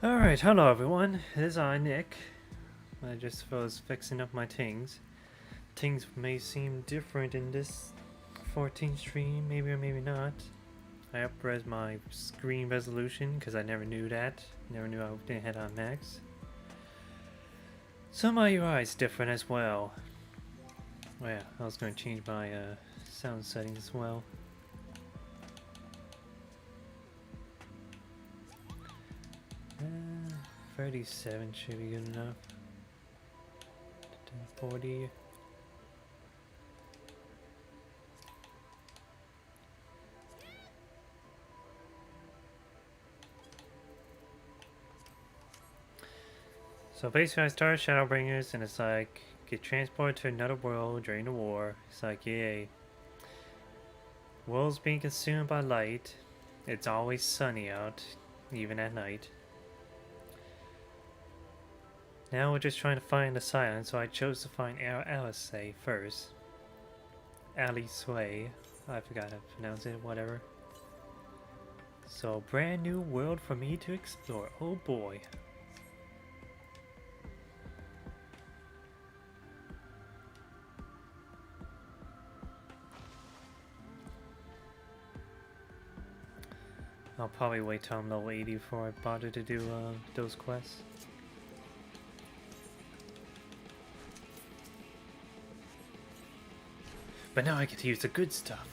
Alright, hello everyone. It is I, Nick. I just was fixing up my things. Things may seem different in this 14th stream, maybe or maybe not. I upres my screen resolution because I never knew that. Never knew I didn't hit on max. So my UI is different as well. Well, yeah, I was going to change my sound settings as well. 37 should be good enough. 1040. So basically I started Shadowbringers and it's like, get transported to another world during the war. It's like, yay. World's being consumed by light. It's always sunny out, even at night. Now we're just trying to find the silence, so I chose to find Alice first. Alice Way. I forgot how to pronounce it, whatever. So, brand new world for me to explore. Oh boy. I'll probably wait till I'm level 80 before I bother to do those quests. But now I get to use the good stuff.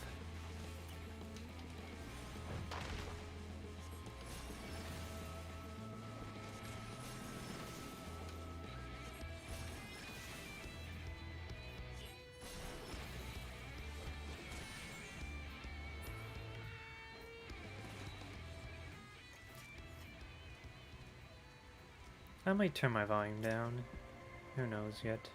I might turn my volume down. Who knows yet.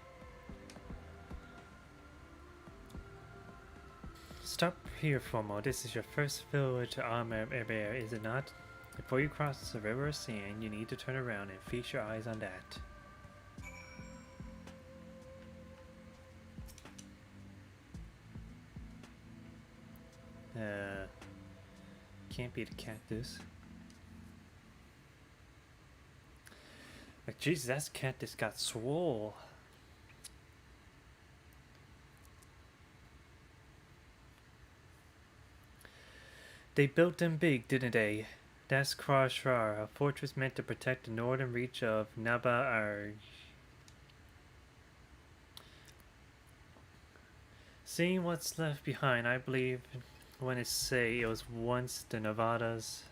Stop here for a moment. This is your first village to Armor Bear, is it not? Before you cross the river of sand, you need to turn around and feast your eyes on that. Can't be the cactus. Like, Jesus, that cactus got swole. They built them big, didn't they? That's Krashrar, a fortress meant to protect the northern reach of Naba-Arj. Seeing what's left behind, I believe when it say it was once the Nevada's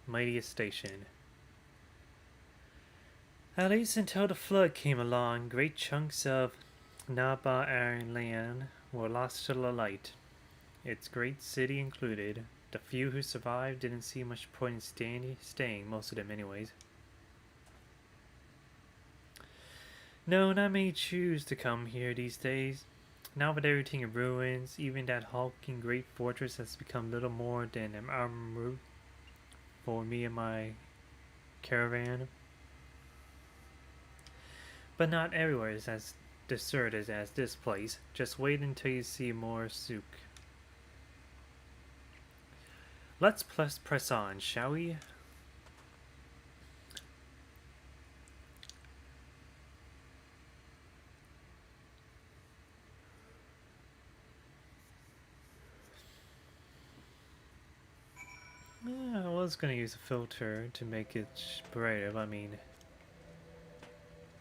mightiest station. At least until the flood came along, great chunks of Naba-Arj land were lost to the light. Its great city included. The few who survived didn't see much point in staying, most of them anyways. No, not many choose to come here these days. Now with everything in ruins, even that hulking great fortress has become little more than an arm route for me and my caravan. But not everywhere is as deserted as this place. Just wait until you see more souk. Let's press on, shall we? Yeah, I was gonna use a filter to make it brighter, but I mean,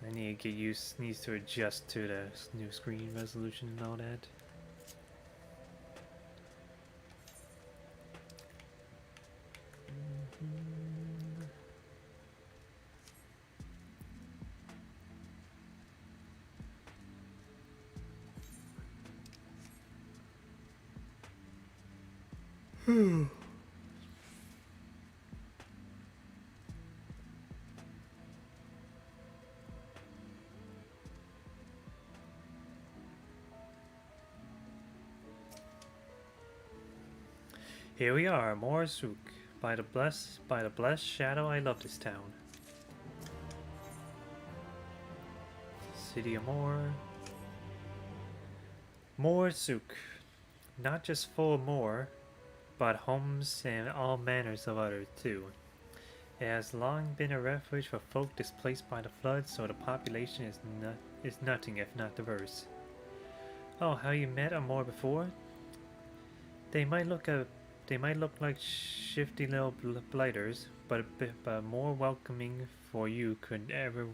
I need to get used, needs to adjust to the new screen resolution and all that. Here we are, more souk. By the blessed shadow, I love this town. City of more souk. Not just full of more, but homes and all manners of others too. It has long been a refuge for folk displaced by the flood, so the population is nothing if not diverse. Oh, how you met Amor before? They might look a they might look like shifty little blighters, but more welcoming for you could never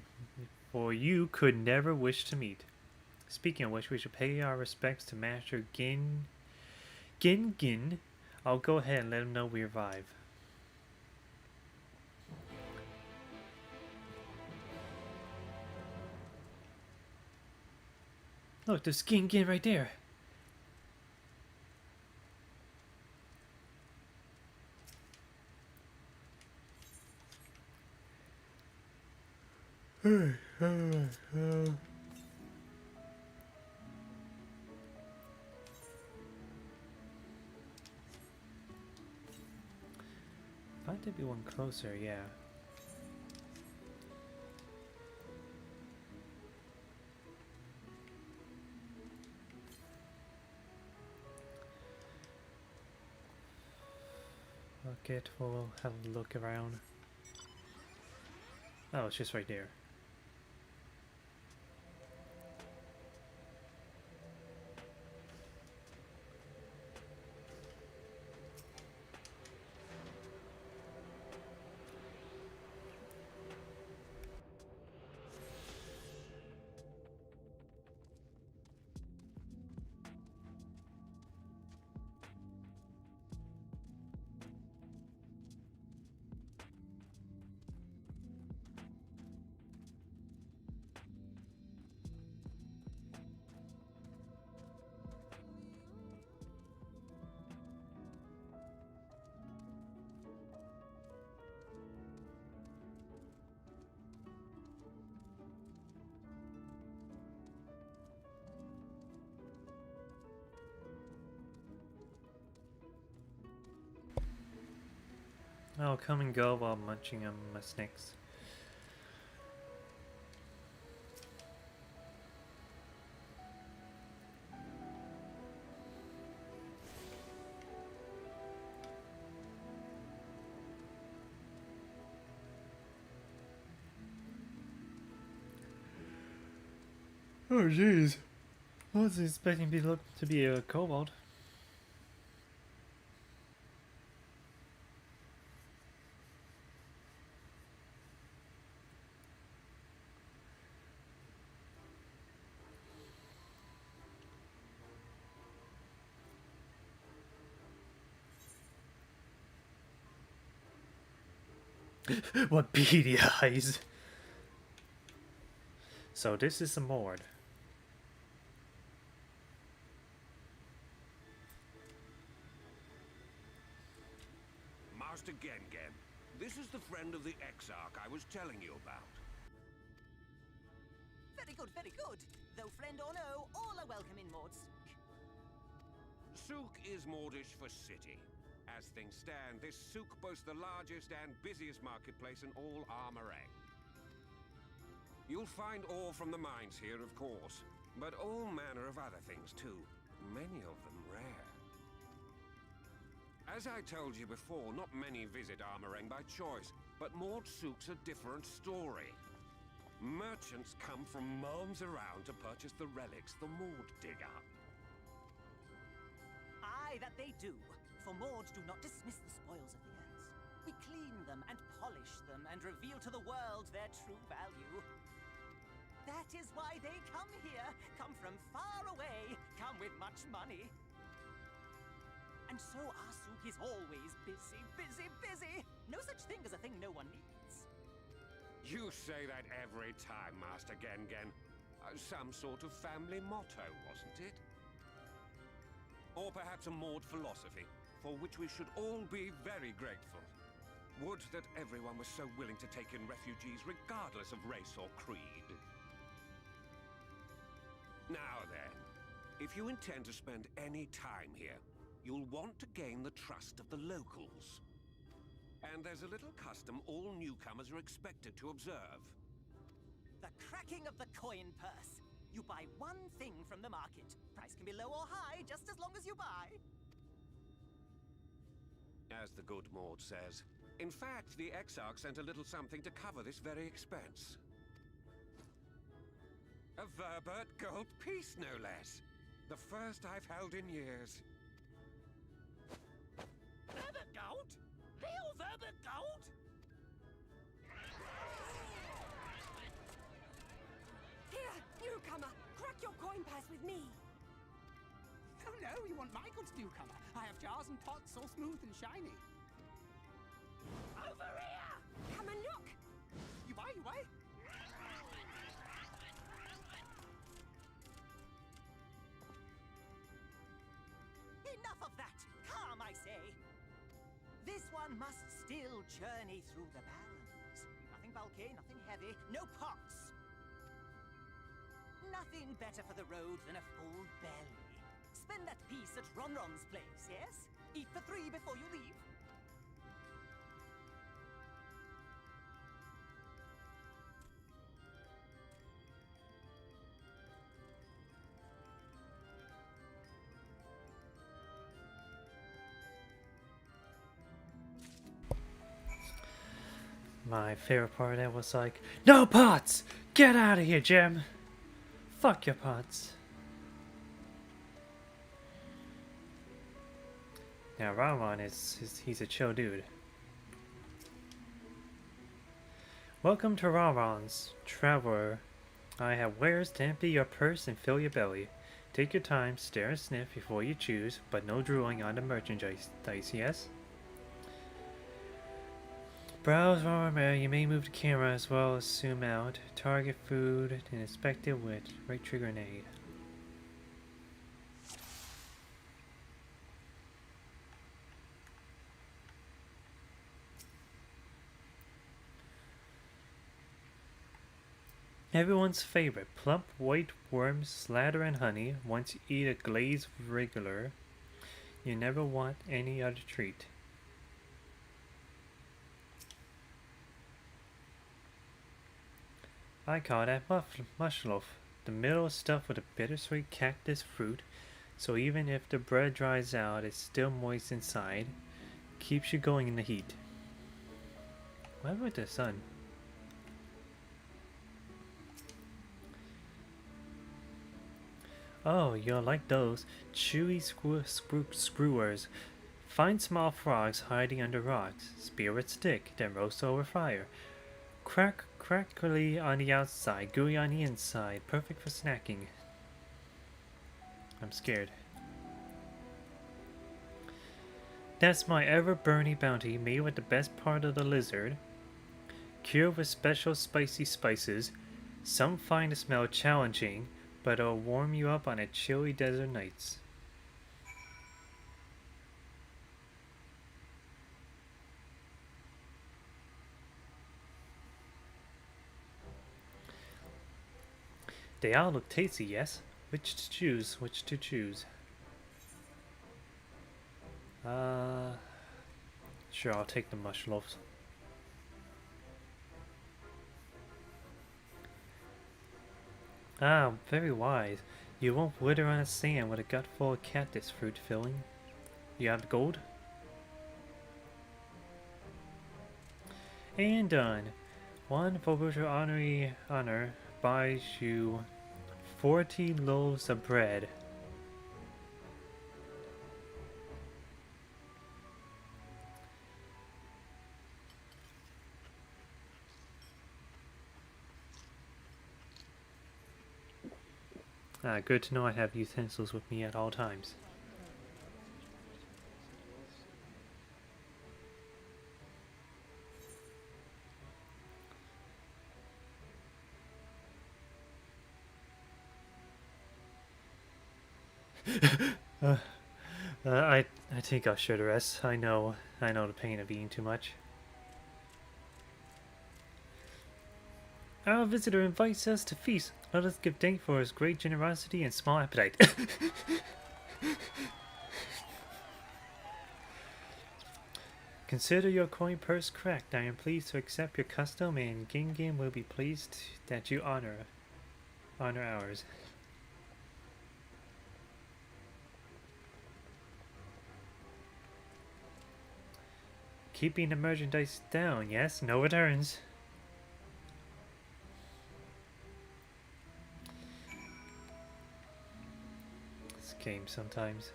wish to meet. Speaking of which, we should pay our respects to Master Gin. I'll go ahead and let him know we arrive. Look, there's Gin right there. Might there be one closer? Yeah. Okay, we'll have a look around. Oh, it's just right there. I'll come and go while munching on my snacks. Oh jeez. I was expecting to be a kobold. What beady eyes. So this is a Mord. Master Gengen, this is the friend of the Exarch I was telling you about. Very good, very good. Though friend or no, all are welcome in Mord's. Souk is Mordish for city. As things stand, this souk boasts the largest and busiest marketplace in all Armorang. You'll find ore from the mines here, of course, but all manner of other things too, many of them rare. As I told you before, not many visit Armorang by choice, but Mord Souk's a different story. Merchants come from miles around to purchase the relics the Mord dig up. Aye, that they do. For Mords do not dismiss the spoils of the earth. We clean them and polish them and reveal to the world their true value. That is why they come here, come from far away, come with much money. And so our souk is always busy, busy, busy. No such thing as a thing no one needs. You say that every time, Master Gengen. Some sort of family motto, wasn't it? Or perhaps a Mord philosophy, for which we should all be very grateful. Would that everyone was so willing to take in refugees regardless of race or creed. Now then, if you intend to spend any time here, you'll want to gain the trust of the locals. And there's a little custom all newcomers are expected to observe. The cracking of the coin purse. You buy one thing from the market. Price can be low or high, just as long as you buy. as the good Maud says. In fact, the Exarch sent a little something to cover this very expense. A Verbert gold piece, no less. The first I've held in years. Verbert gold? Real Verbert gold? Here, newcomer, crack your coin purse with me. Oh no, you want my goods, newcomer? I have jars and pots all smooth and shiny. Over here! Come and look! You buy, you buy? Enough of that! Calm, I say! This one must still journey through the barrens. Nothing bulky, nothing heavy, no pots. Nothing better for the road than a full belly. Spend that piece at Ronron's place, yes? Eat for 3 before you leave. My favorite part of that was like, no pots! Get out of here, Jim! Fuck your pots. Now Ramon he's a chill dude. Welcome to Ramon's, traveler. I have wares to empty your purse and fill your belly. Take your time, stare and sniff before you choose, but no drooling on the merchandise, yes? Browse armor, you may move the camera as well as zoom out, target food, and inspect it with right trigger grenade. Everyone's favorite, plump white worms, slather and honey. Once you eat a glazed regular, you never want any other treat. I call that mushloaf. The middle is stuffed with a bittersweet cactus fruit, so even if the bread dries out, it's still moist inside. Keeps you going in the heat. What about the sun? Oh, you'll like those chewy screwers. Find small frogs hiding under rocks. Spear with stick, then roast over fire. Crackly on the outside, gooey on the inside. Perfect for snacking. I'm scared. That's my ever-burning bounty, made with the best part of the lizard. Cured with special spicy spices. Some find the smell challenging, but it'll warm you up on a chilly desert nights. They all look tasty, yes? Which to choose? Which to choose? Sure, I'll take the mush loaves. Ah, very wise. You won't wither on the sand with a gut full of cactus fruit filling. You have the gold? And done. One Foguter honor buys you 40 loaves of bread. Ah, good to know I have utensils with me at all times. I think I should rest. I know the pain of eating too much. Our visitor invites us to feast. Let us give thanks for his great generosity and small appetite. Consider your coin purse cracked. I am pleased to accept your custom, and Gingin will be pleased that you honor ours. Keeping the merchandise down, yes? No returns. This game sometimes.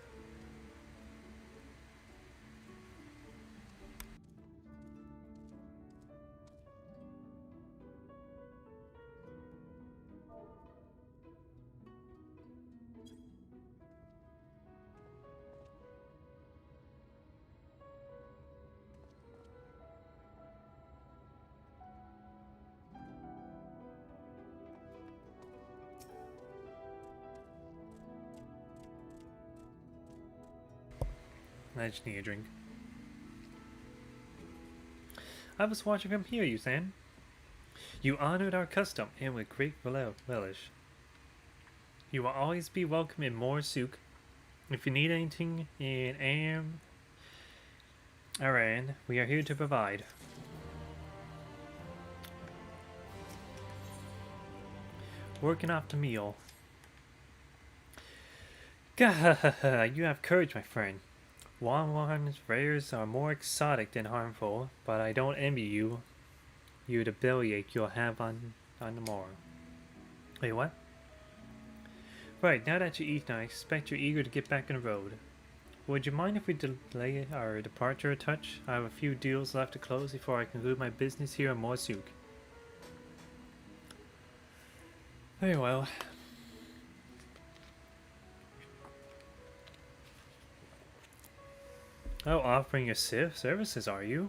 I just need a drink. I was watching from here, you saying? You honored our custom, and with great relish. You will always be welcome in Morsuk. If you need anything in Aran, we are here to provide. Working off the meal. Gah, you have courage, my friend. Wanwan's rares are more exotic than harmful, but I don't envy you the bellyache you'll have on the morrow. Wait, what? Right, now that you eat, I expect you're eager to get back on the road. Would you mind if we delay our departure a touch? I have a few deals left to close before I conclude my business here in Morsuk. Very well. Oh, offering your services, are you?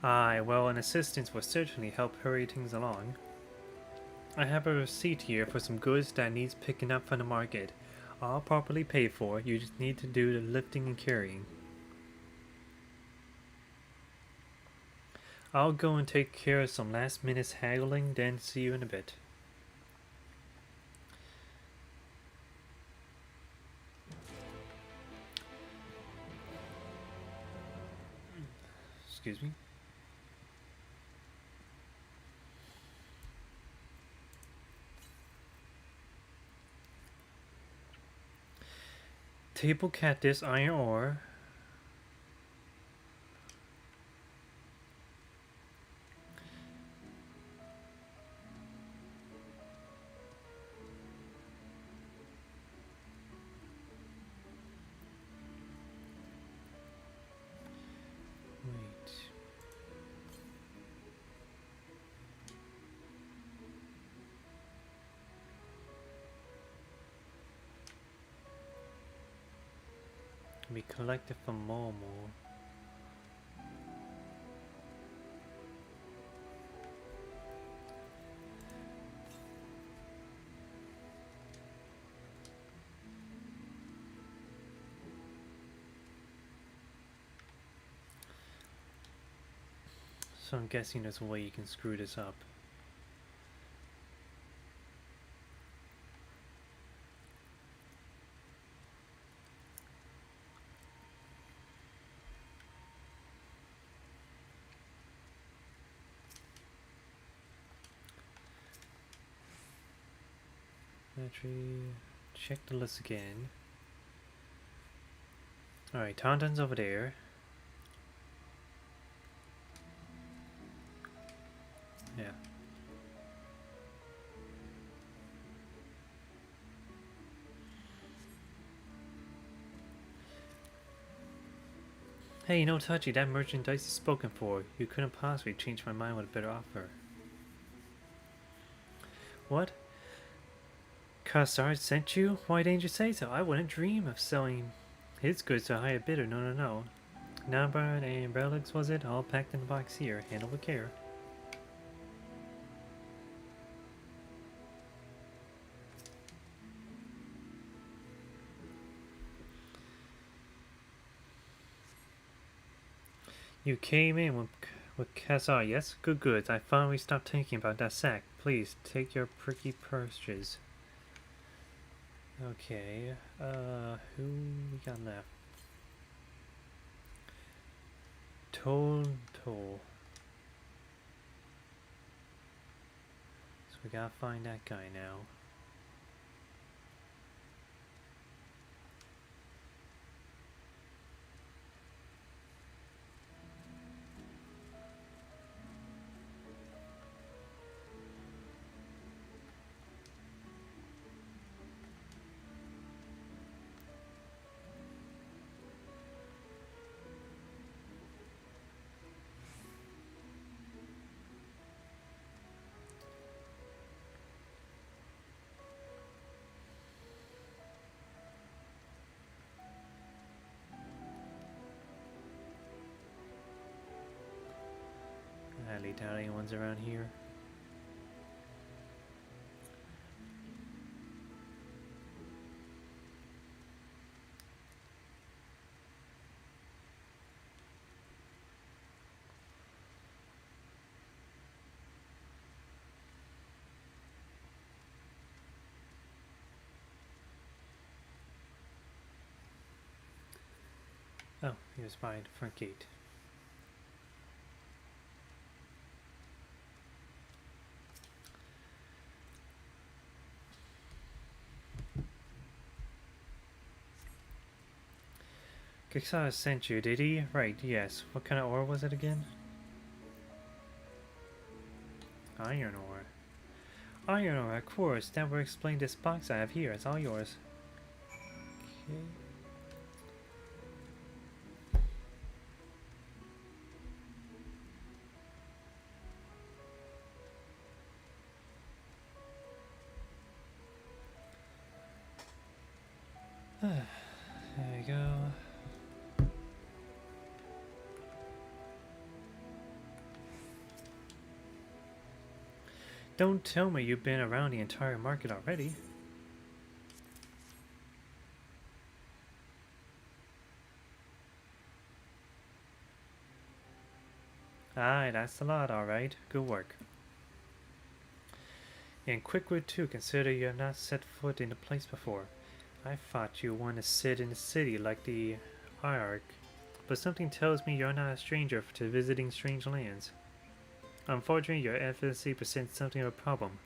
Aye, well, an assistance will certainly help hurry things along. I have a receipt here for some goods that needs picking up from the market. All properly paid for, you just need to do the lifting and carrying. I'll go and take care of some last minute haggling, then see you in a bit. Excuse me. Table cactus, iron ore. Wait. We collected from Momo. So I'm guessing there's a way you can screw this up. Battery. Check the list again. Alright, Tauntaun's over there. Yeah. Hey, no touchy, that merchandise is spoken for. You couldn't possibly change my mind with a better offer. What? Kassard sent you? Why didn't you say so? I wouldn't dream of selling his goods to a higher bidder. No. Number and relics, was it? All packed in a box here. Handle with care. You came in with Kassar, yes? Good goods. I finally stopped thinking about that sack. Please, take your pricky purchases. Okay, who we got left? Toll. So we gotta find that guy now. highly doubt anyone's around here. Oh, he was by the front gate. Kixara sent you, did he? Right, yes. What kind of ore was it again? Iron ore. Iron ore, of course. That will explain this box I have here. It's all yours. Okay. There we go. Don't tell me you've been around the entire market already. Aye, that's a lot, alright. Good work. And quick word too, consider you have not set foot in the place before. I thought you wanted to sit in the city like the Hierarch, but something tells me you're not a stranger to visiting strange lands. Unfortunately, your FSC presents something of a problem.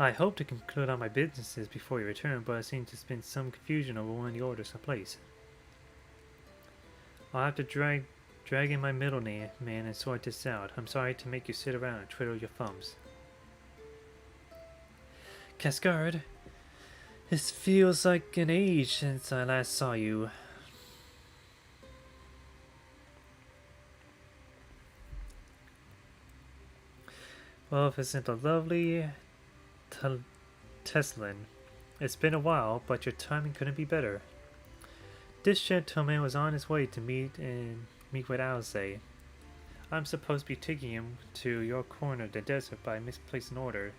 I hope to conclude all my businesses before you return, but it seems there's been some confusion over when the orders are placed. I'll have to drag in my middleman and sort this out. I'm sorry to make you sit around and twiddle your thumbs. Cascard, this feels like an age since I last saw you. Well, if isn't a lovely Teslin. It's been a while, but your timing couldn't be better. This gentleman was on his way to meet with Alzay. I'm supposed to be taking him to your corner of the desert by misplaced order.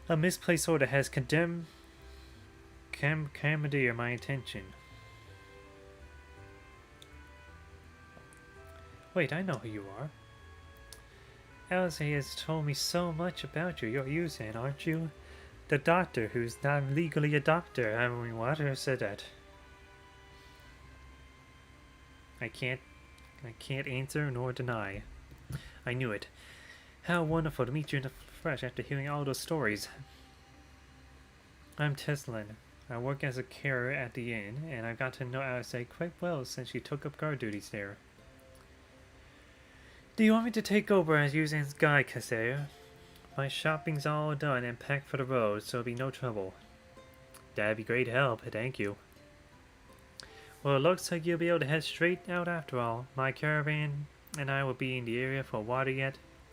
A misplaced order has commandeered my attention. Wait, I know who you are. Alzay has told me so much about you. You're Yuzan, aren't you? The doctor who's not legally a doctor. I mean, what? Who said that? I can't answer nor deny. I knew it. How wonderful to meet you in the flesh after hearing all those stories. I'm Teslin. I work as a carer at the inn, and I've got to know Alzay quite well since she took up guard duties there. Do you want me to take over as Yuzan's guide, Kasser? My shopping's all done and packed for the road, so it'll be no trouble. That'd be great help, thank you. Well, it looks like you'll be able to head straight out after all. My caravan and I will be in the area for a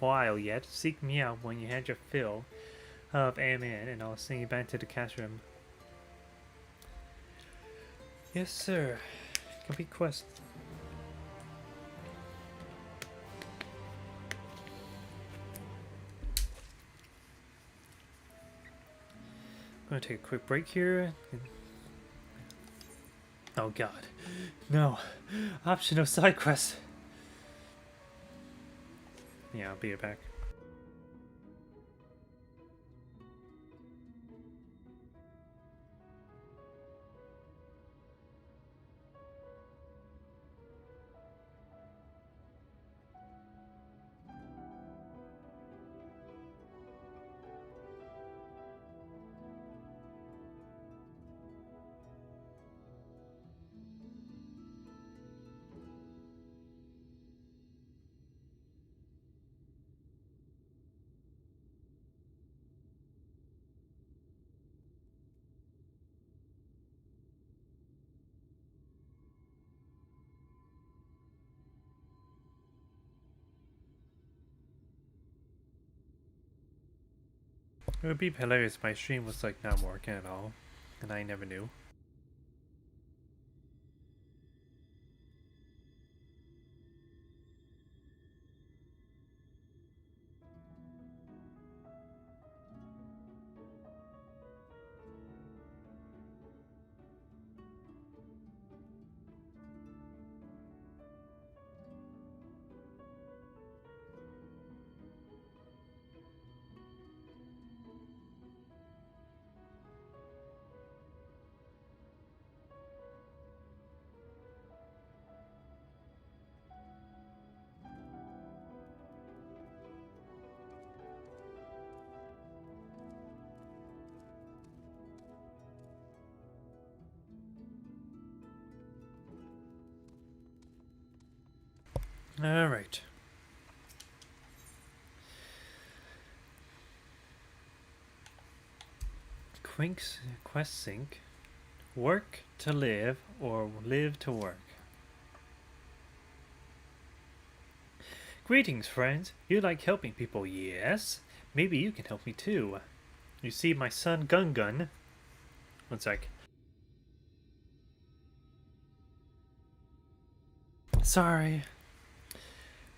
while yet. Seek me out when you had your fill of amen, and I'll send you back to the cash room. Yes, sir. Complete quest. I'm gonna take a quick break here. Oh god. No. Optional side quest. Yeah, I'll be right back. It would be hilarious if my stream was like not working at all, and I never knew. Alright. Quest sync. Work to live or live to work. Greetings, friends. You like helping people, yes? Maybe you can help me too. You see, my son Gun. One sec. Sorry.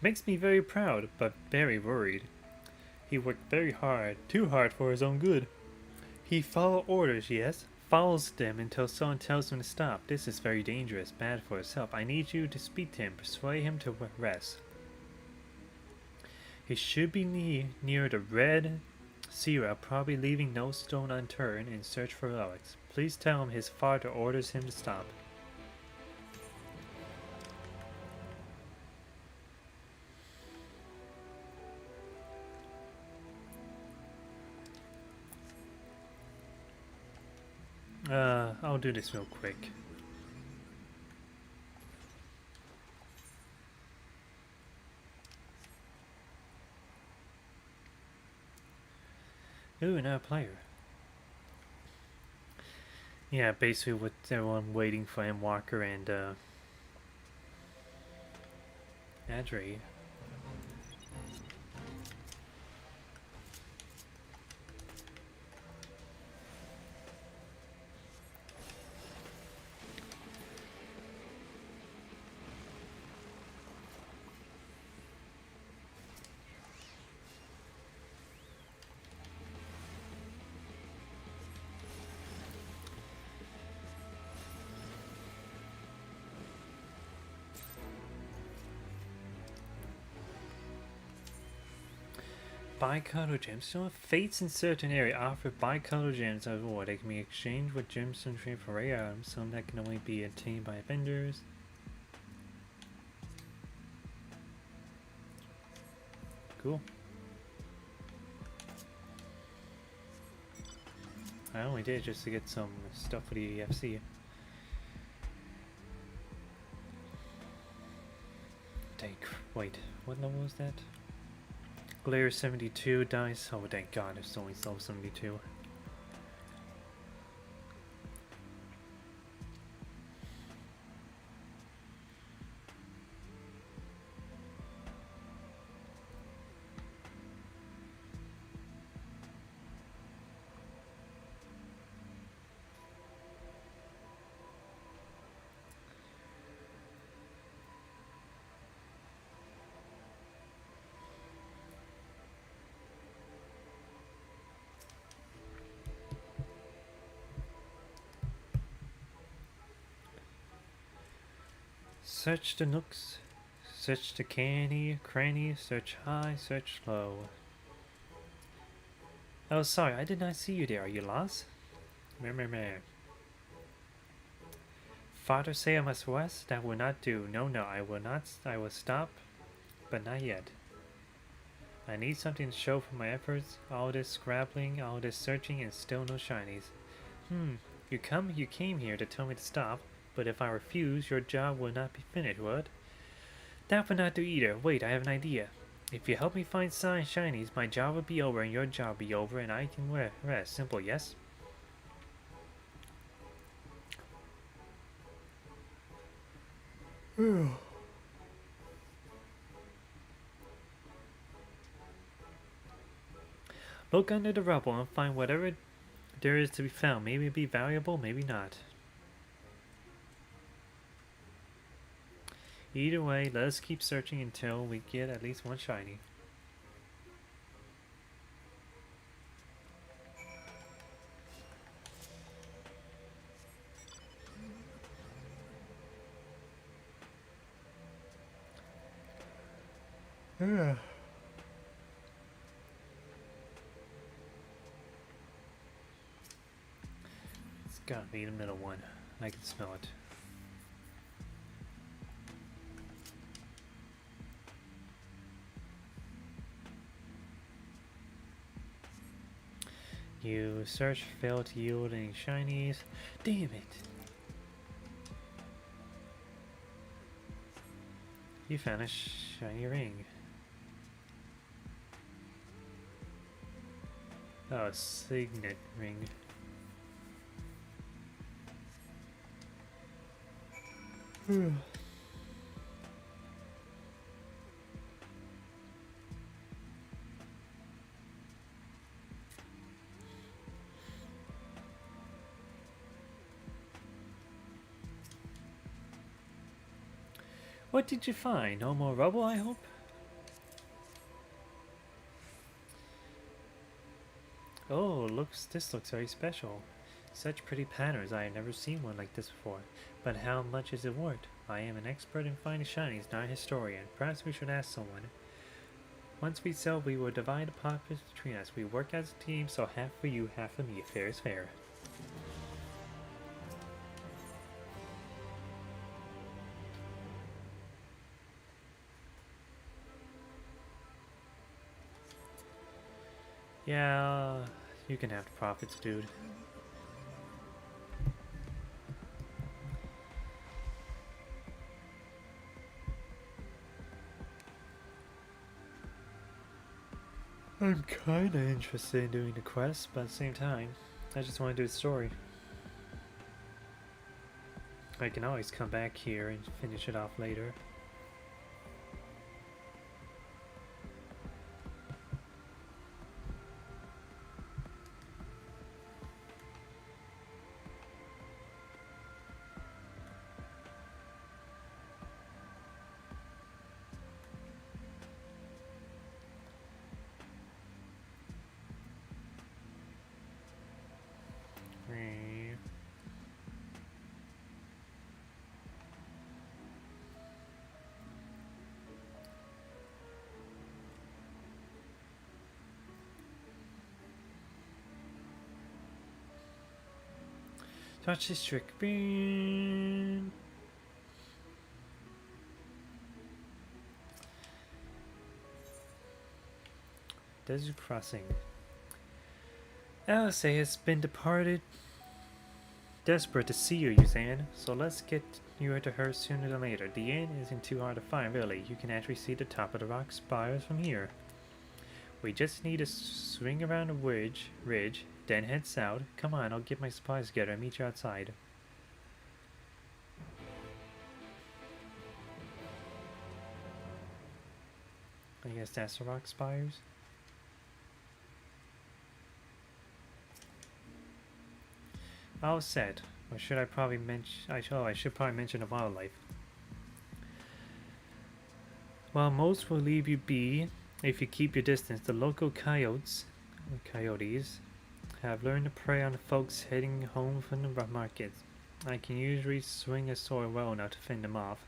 Makes me very proud, but very worried. He worked very hard, too hard for his own good. He follows orders, yes, follows them until someone tells him to stop. This is very dangerous, bad for his health. I need you to speak to him, persuade him to rest. He should be near the red Sierra, probably leaving no stone unturned in search for relics. Please tell him his father orders him to stop. I'll do this real quick. Ooh, now a player. Yeah, basically with everyone waiting for M. Walker and Adri. Bicolor gemstone. Fates in certain area offer bicolor gems as reward. They can be exchanged with gemstone trade for rare items. Some that can only be obtained by vendors. Cool. I only did just to get some stuff for the EFC. Wait, what level was that? Glare 72 dice. Oh, thank God, it's only level 72. Search the nooks, search the cranny, search high, search low. Oh, sorry, I did not see you there. Are you lost? Meh. Father say I must rest? That will not do. No, I will not. I will stop, but not yet. I need something to show for my efforts. All this scrabbling, all this searching, and still no shinies. You came here to tell me to stop. But if I refuse, your job will not be finished, what? That would not do either. Wait, I have an idea. If you help me find shinies, my job will be over and your job will be over and I can rest. Simple, yes? Look under the rubble and find whatever there is to be found. Maybe it'll be valuable, maybe not. Either way, let us keep searching until we get at least one shiny. It's gotta be the middle one. I can smell it. You search, fail to yield any shinies. Damn it! You found a shiny ring. Oh, a signet ring. What did you find? No more rubble, I hope? Oh, this looks very special. Such pretty patterns, I have never seen one like this before. But how much is it worth? I am an expert in finding shinies, not a historian. Perhaps we should ask someone. Once we sell, we will divide the profits between us. We work as a team, so half for you, half for me. Fair is fair. Yeah, you can have the profits, dude. I'm kinda interested in doing the quest, but at the same time, I just want to do the story. I can always come back here and finish it off later. Touch this trick. Bean. Desert Crossing. Alice has been departed. Desperate to see you, Yuzan. So let's get you to her sooner than later. The inn isn't too hard to find, really. You can actually see the top of the rock spires from here. We just need to swing around the ridge, then head south. Come on, I'll get my supplies together and meet you outside. I guess that's the rock spires. All set. Or should I probably mention? I should probably mention the wildlife. While most will leave you be if you keep your distance, the local coyotes have learned to prey on the folks heading home from the market. I can usually swing a sword well enough to fend them off,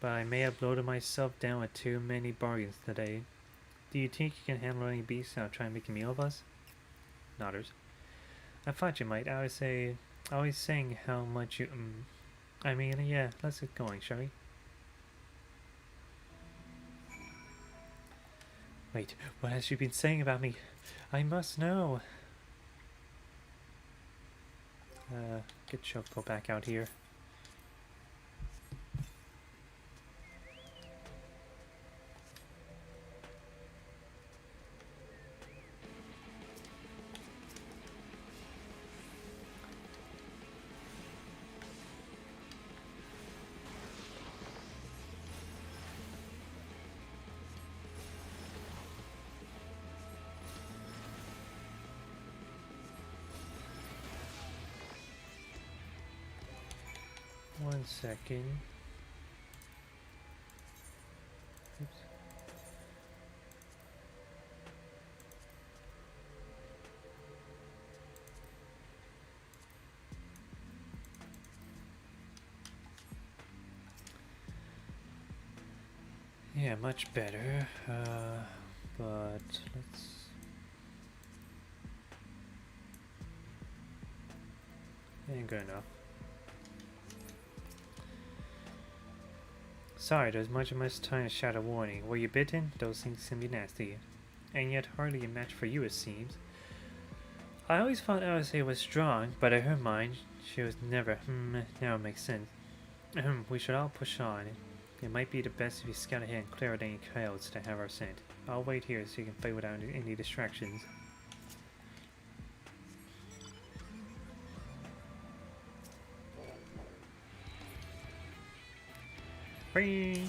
but I may have bloated myself down with too many bargains today. Do you think you can handle any beasts and I'll try and make a meal of us? Nodders. I thought you might. I was saying how much you, I mean, yeah, let's get going, shall we? Wait, what has she been saying about me? I must know. Get Choco back out here. One second. Oops. Yeah, much better. But let's. Ain't good enough. Sorry, there's much time to shout a warning. Were you bitten? Those things can be nasty. And yet hardly a match for you, it seems. I always thought Alice was strong, but in her mind, she was never. Now it makes sense. We should all push on. It might be the best if you scout ahead and clear out any coyotes that have our scent. I'll wait here so you can fight without any distractions. Ring!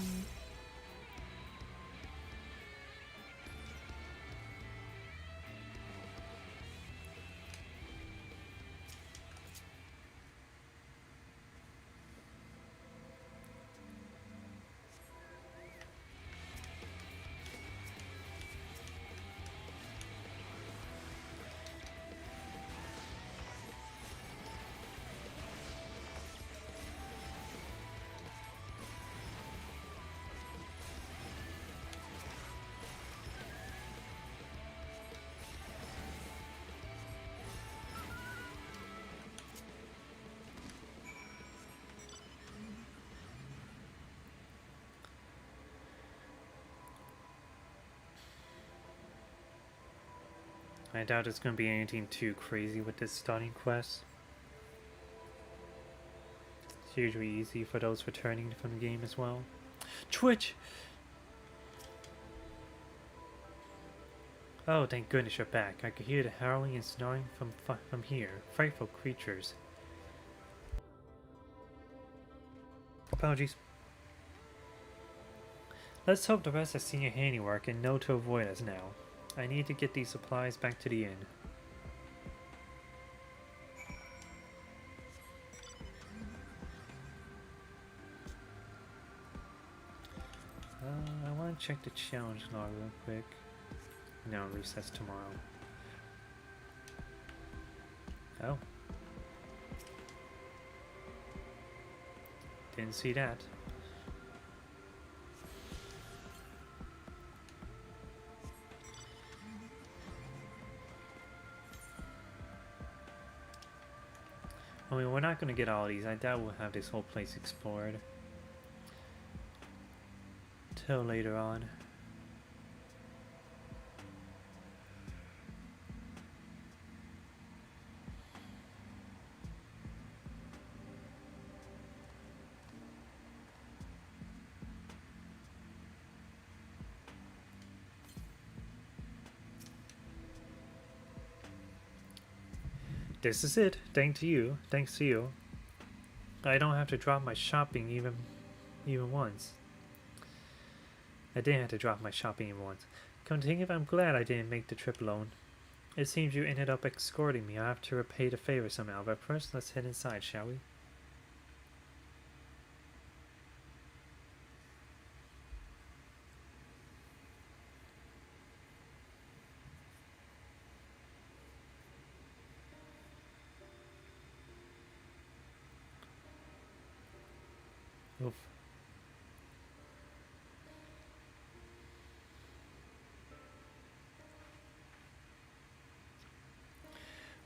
I doubt it's going to be anything too crazy with this starting quest. It's usually easy for those returning from the game as well. Twitch! Oh, thank goodness you're back. I could hear the howling and snoring from here. Frightful creatures. Apologies. Let's hope the rest have seen your handiwork and know to avoid us now. I need to get these supplies back to the inn. I want to check the challenge log real quick. No, recess tomorrow. Oh. Didn't see that. I mean, we're not going to get all these. I doubt we'll have this whole place explored till later on. This is it. Thanks to you. I don't have to drop my shopping even once. I didn't have to drop my shopping even once. Come to think of it, I'm glad I didn't make the trip alone. It seems you ended up escorting me. I have to repay the favor somehow, but first let's head inside, shall we? Oof.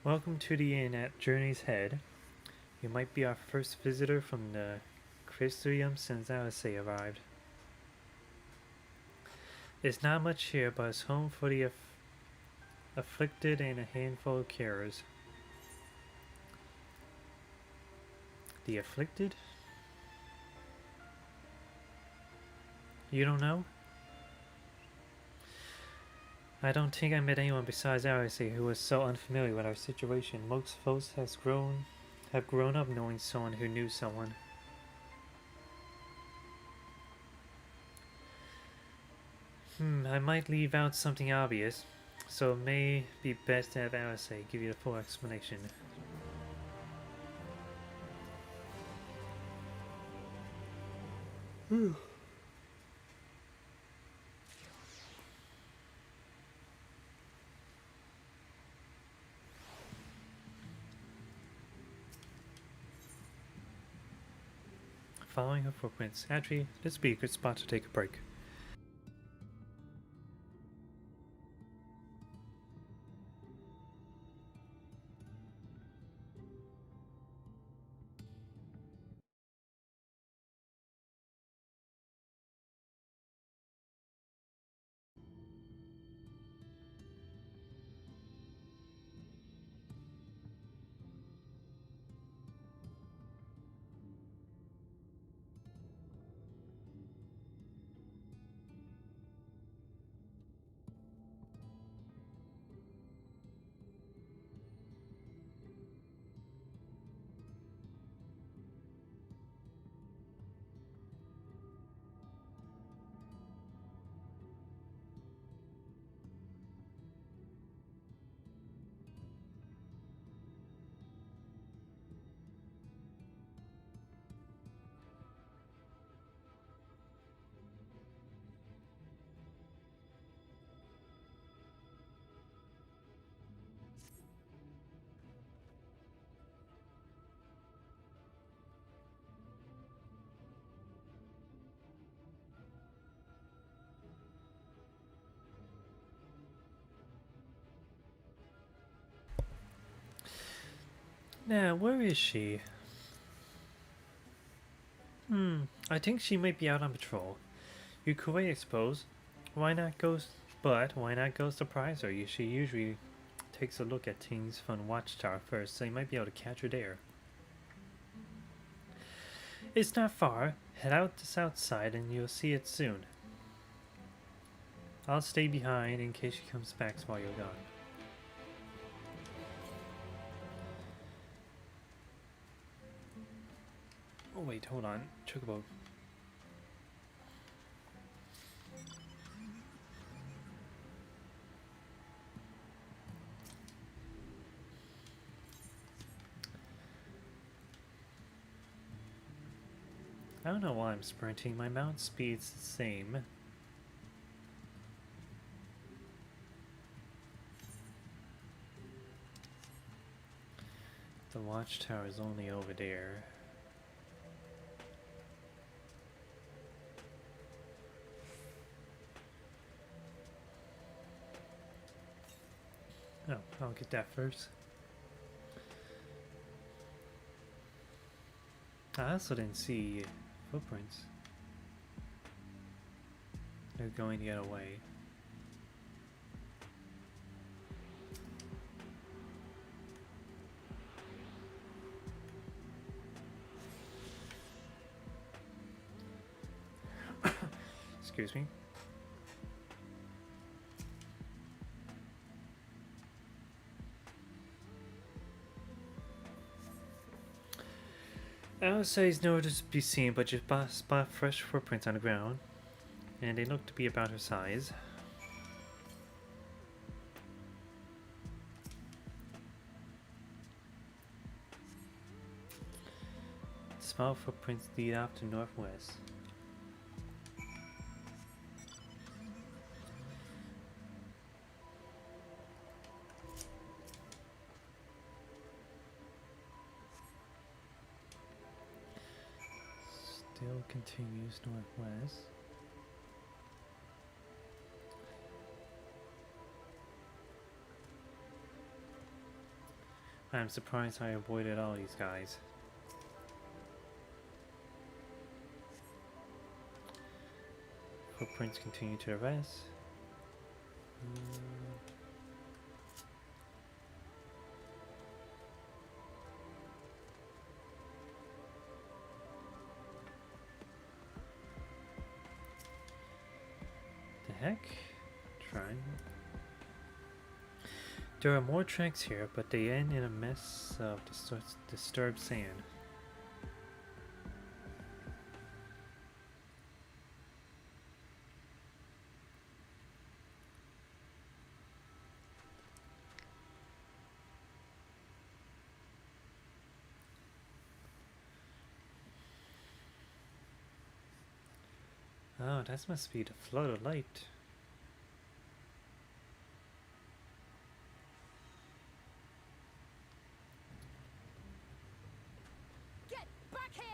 Welcome to the inn at Journey's Head. You might be our first visitor from the Christium since Alice arrived. It's not much here, but it's home for the afflicted and a handful of carers. The afflicted? You don't know? I don't think I met anyone besides Alice who was so unfamiliar with our situation. Most folks have grown up knowing someone who knew someone. I might leave out something obvious, so it may be best to have Alice give you the full explanation. Following her footprints. Actually, this would be a good spot to take a break. Now, where is she? I think she might be out on patrol. You could wait, I suppose. Why not go? But why not go surprise her? She usually takes a look at things from Watchtower first, so you might be able to catch her there. It's not far. Head out the south side and you'll see it soon. I'll stay behind in case she comes back while you're gone. Oh wait, hold on. Chocobo. I don't know why I'm sprinting. My mount speed's the same. The watchtower is only over there. Oh, I'll get that first. I also didn't see footprints. They're going to get away. Excuse me. Outside is nowhere to be seen, but just spot fresh footprints on the ground, and they look to be about her size. Small footprints lead off to northwest. Still continues northwest. I'm surprised I avoided all these guys. Footprints continue to the west. The heck? Trying. There are more tracks here, but they end in a mess of disturbed sand. Oh, that must be the flood of light. Get back here!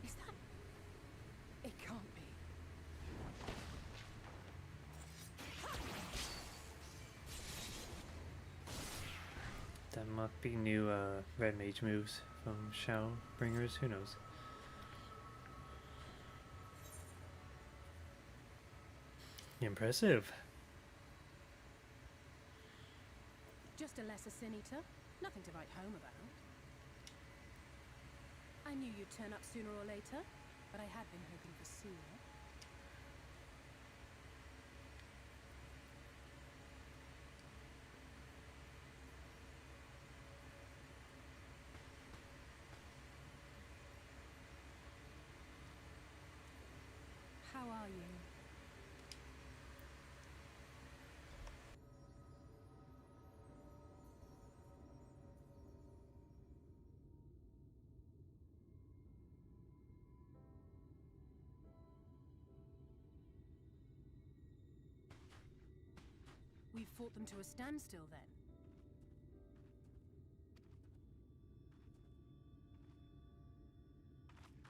Is that... It can't be. That must be new red mage moves from shadowbringers. Who knows? Impressive. Just a lesser sin eater. Nothing to write home about. I knew you'd turn up sooner or later, but I had been hoping for sooner. How are you? We've fought them to a standstill then.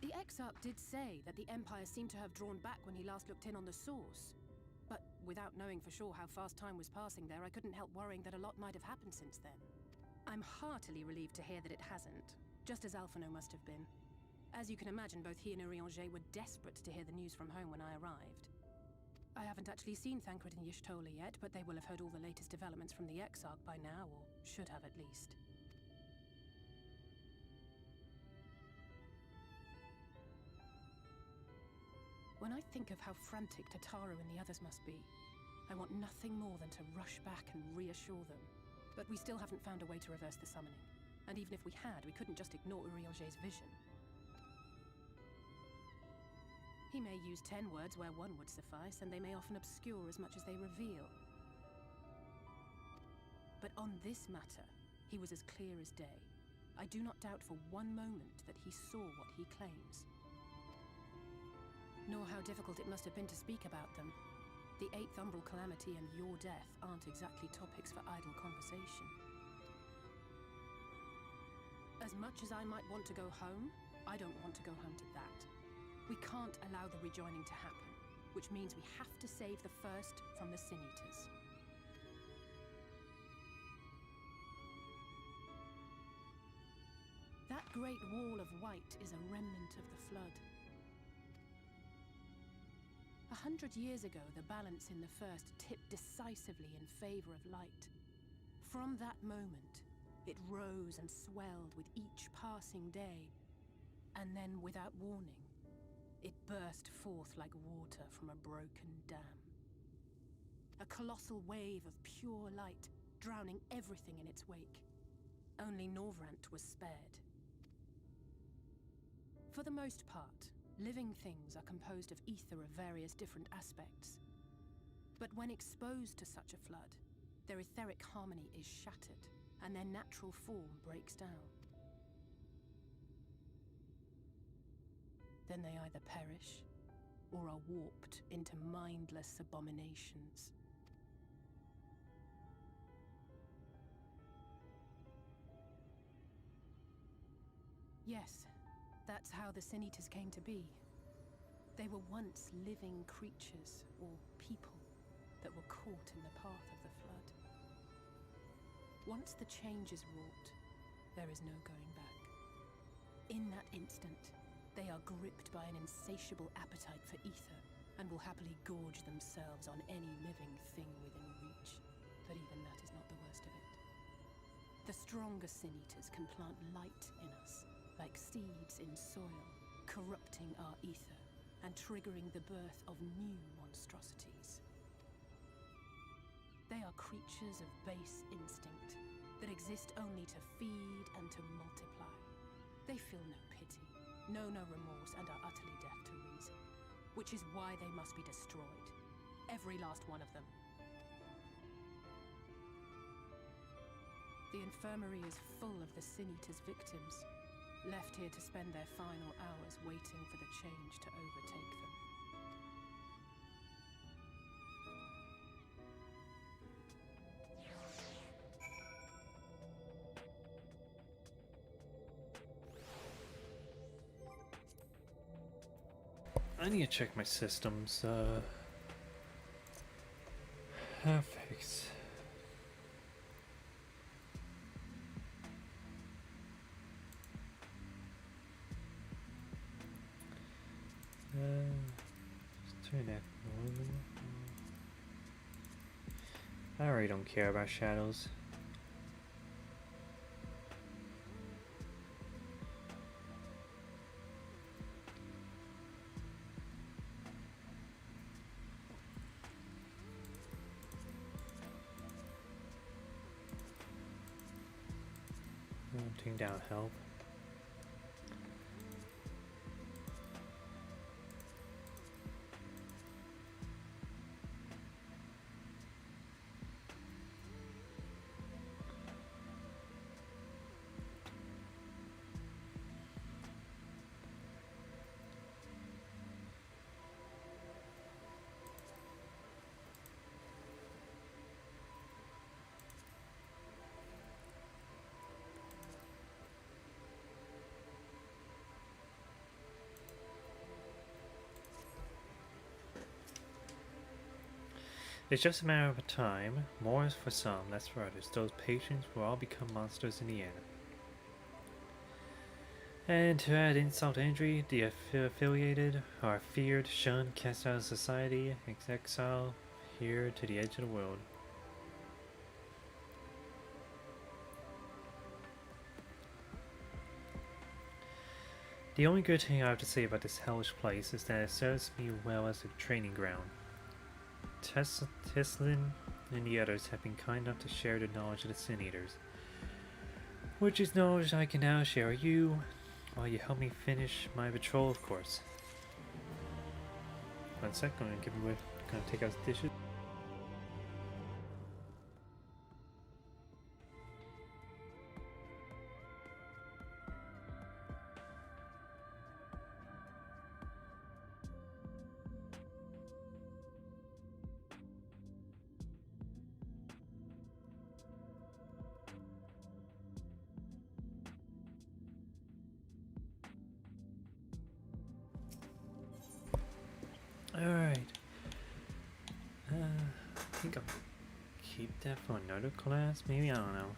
The Exarch did say that the Empire seemed to have drawn back when he last looked in on the source. But without knowing for sure how fast time was passing there, I couldn't help worrying that a lot might have happened since then. I'm heartily relieved to hear that it hasn't, just as Alphino must have been. As you can imagine, both he and Urianger were desperate to hear the news from home when I arrived. I haven't actually seen Thancred and Y'shtola yet, but they will have heard all the latest developments from the Exarch by now, or should have at least. When I think of how frantic Tataru and the others must be, I want nothing more than to rush back and reassure them. But we still haven't found a way to reverse the summoning. And even if we had, we couldn't just ignore Urianger's vision. He may use 10 words where one would suffice, and they may often obscure as much as they reveal. But on this matter, he was as clear as day. I do not doubt for one moment that he saw what he claims. Nor how difficult it must have been to speak about them. The 8th Umbral Calamity and your death aren't exactly topics for idle conversation. As much as I might want to go home, I don't want to go home to that. We can't allow the rejoining to happen, which means we have to save the first from the Sin Eaters. That great wall of white is a remnant of the flood. 100 years ago, the balance in the first tipped decisively in favor of light. From that moment, it rose and swelled with each passing day, and then, without warning, it burst forth like water from a broken dam. A colossal wave of pure light, drowning everything in its wake. Only Norvrant was spared. For the most part, living things are composed of ether of various different aspects. But when exposed to such a flood, their etheric harmony is shattered, and their natural form breaks down. Then they either perish, or are warped into mindless abominations. Yes, that's how the Sin Eaters came to be. They were once living creatures, or people, that were caught in the path of the flood. Once the change is wrought, there is no going back. In that instant, they are gripped by an insatiable appetite for ether, and will happily gorge themselves on any living thing within reach. But even that is not the worst of it. The stronger Sin Eaters can plant light in us, like seeds in soil, corrupting our ether, and triggering the birth of new monstrosities. They are creatures of base instinct, that exist only to feed and to multiply. They feel no pity, know no remorse, and are utterly deaf to reason. Which is why they must be destroyed. Every last one of them. The infirmary is full of the Sin Eaters' victims, left here to spend their final hours waiting for the change to overtake them. I need to check my systems. Fix. Just turn that normal. I already don't care about shadows. Hunting down help. It's just a matter of time. More is for some, less for others. Those patients will all become monsters in the end. And to add insult to injury, the affiliated are feared, shunned, cast out of society, exiled here to the edge of the world. The only good thing I have to say about this hellish place is that it serves me well as a training ground. Teslin and the others have been kind enough to share the knowledge of the Sin Eaters, which is knowledge I can now share with you, while you help me finish my patrol, of course. 1 sec, I'm gonna take out the dishes. Alright. I think I'll keep that for another class, maybe, I don't know.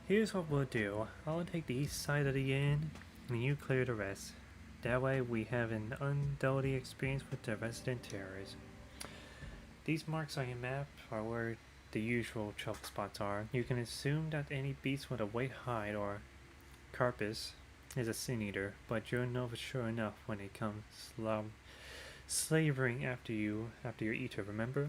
Here's what we'll do. I'll take the east side of the inn, and you clear the rest. That way we have an undoubted experience with the resident terrors. These marks on your map are where the usual trouble spots are. You can assume that any beast with a white hide or carapace is a Sin Eater, but you'll know for sure enough when it comes slavering after your eater, remember?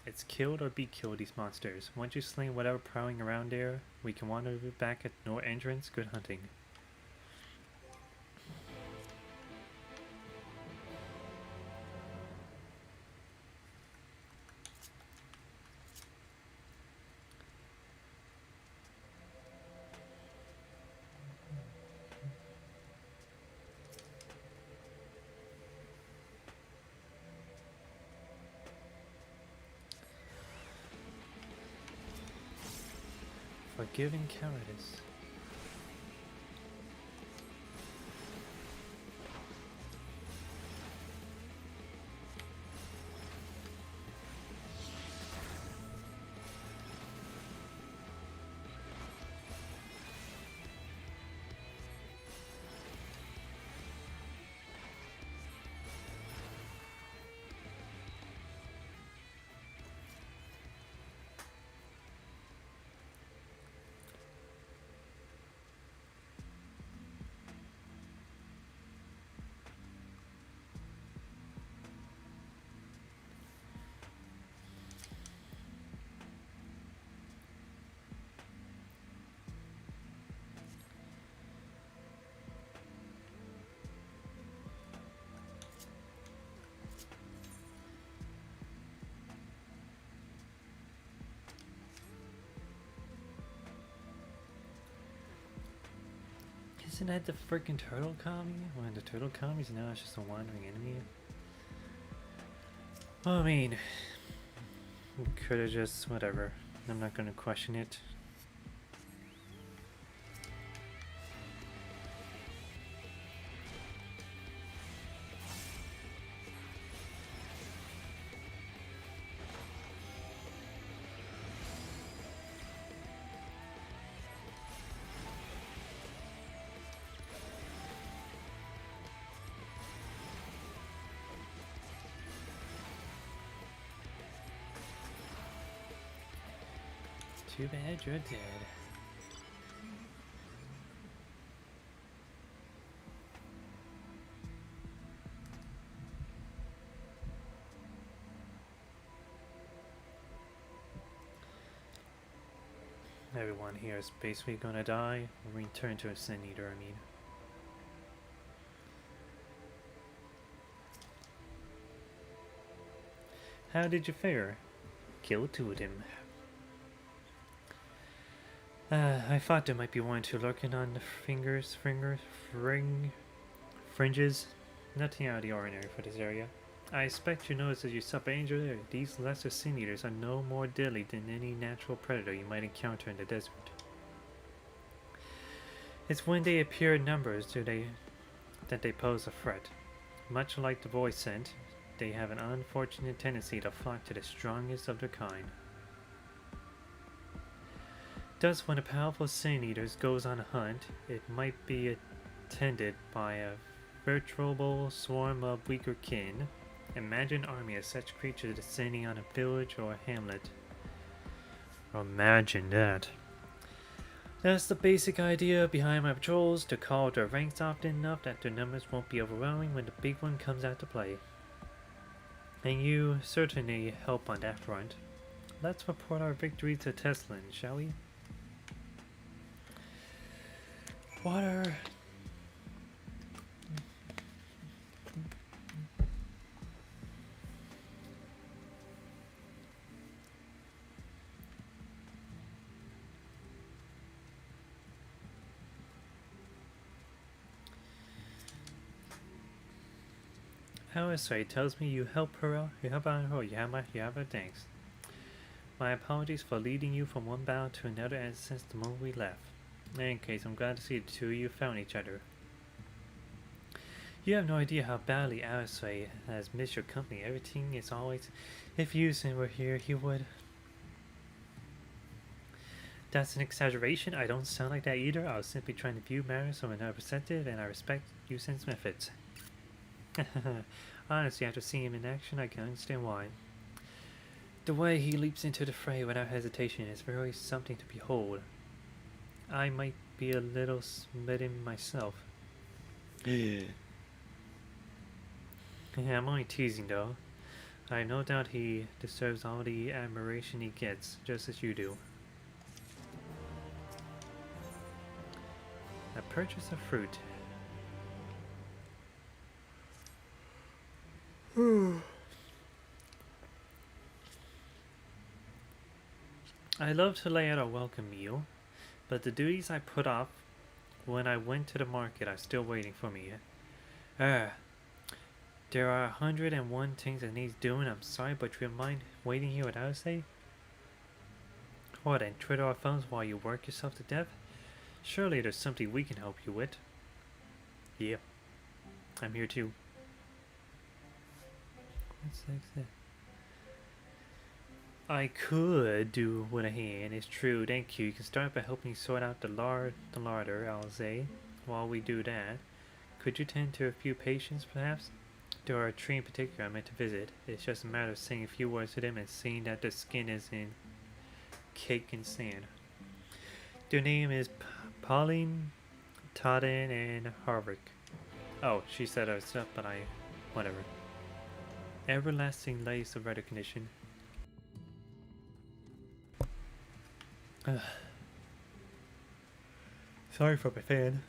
It's killed or be killed, these monsters. Once you slay whatever prowling around there, we can wander back at no entrance. Good hunting. Forgiving cowardice. Isn't that the freaking turtle commie? When the turtle commies now it's just a wandering enemy. Well, I mean, we could have just whatever. I'm not gonna question it. Too bad you're dead. Everyone here is basically gonna die or return to a Sin Eater, I mean. How did you fare? Killed 2 of them. I thought there might be 1 or 2 lurking on the fringes. Nothing out of the ordinary for this area. I expect you notice as you sup danger there. These lesser Sin Eaters are no more deadly than any natural predator you might encounter in the desert. It's when they appear in numbers that they pose a threat. Much like the voice scent, they have an unfortunate tendency to flock to the strongest of their kind. Thus, when a powerful Sin Eater goes on a hunt, it might be attended by a veritable swarm of weaker kin. Imagine an army of such creatures descending on a village or a hamlet. Imagine that. That's the basic idea behind my patrols, to call their ranks often enough that their numbers won't be overwhelming when the big one comes out to play. And you certainly help on that front. Let's report our victory to Teslin, shall we? Water. Sorry, tells me you help her out. You have her thanks. My apologies for leading you from one battle to another and since the moment we left. In any case, I'm glad to see the two of you found each other. You have no idea how badly Arisway has missed your company. Everything is always... If Yusin were here, he would... That's an exaggeration. I don't sound like that either. I was simply trying to view matters from another perspective, and I respect Yusin's methods. Honestly, after seeing him in action, I can understand why. The way he leaps into the fray without hesitation is very something to behold. I might be a little smitten myself. Yeah, I'm only teasing though. I have no doubt he deserves all the admiration he gets, just as you do. A purchase of fruit. I love to lay out a welcome meal, but the duties I put off when I went to the market are still waiting for me. There are 101 things that needs doing. I'm sorry, but you mind waiting here without a say? What, and twiddle our thumbs while you work yourself to death? Surely there's something we can help you with. Yeah, I'm here too. What's that? I could do with a hand, it's true, thank you. You can start by helping sort out the larder, I'll say. While we do that, could you tend to a few patients, perhaps? There are a tree in particular I meant to visit. It's just a matter of saying a few words to them and seeing that their skin is in cake and sand. Their name is Pauline, Todden, and Harvick. Oh, she said her stuff, but whatever. Everlasting lace of recognition. Sorry for my fan.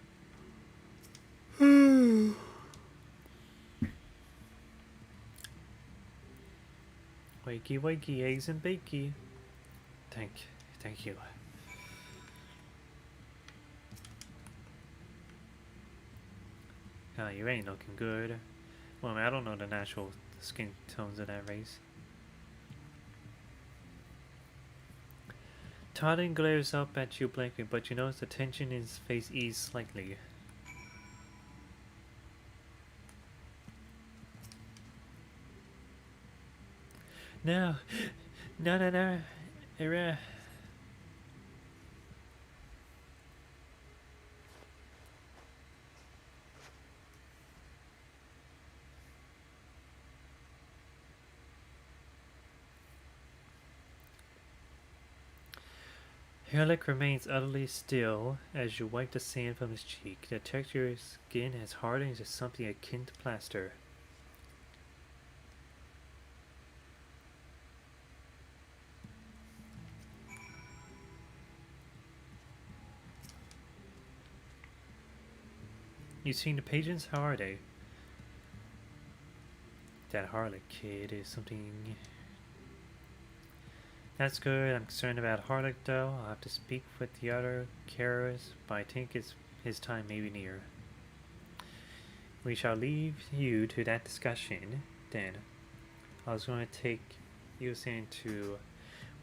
Wakey wakey, eggs and bakey. Thank you. You ain't looking good. Well, I don't know the natural skin tones of that race. Todden glares up at you blankly, but you notice the tension in his face ease slightly. No. Herlick remains utterly still as you wipe the sand from his cheek. The texture of his skin has hardened into something akin to plaster. You seen the patients? How are they? That Harlick kid is something... That's good. I'm concerned about Harlick though. I'll have to speak with the other carers, but I think his time may be near. We shall leave you to that discussion then. I was going to take Yusin to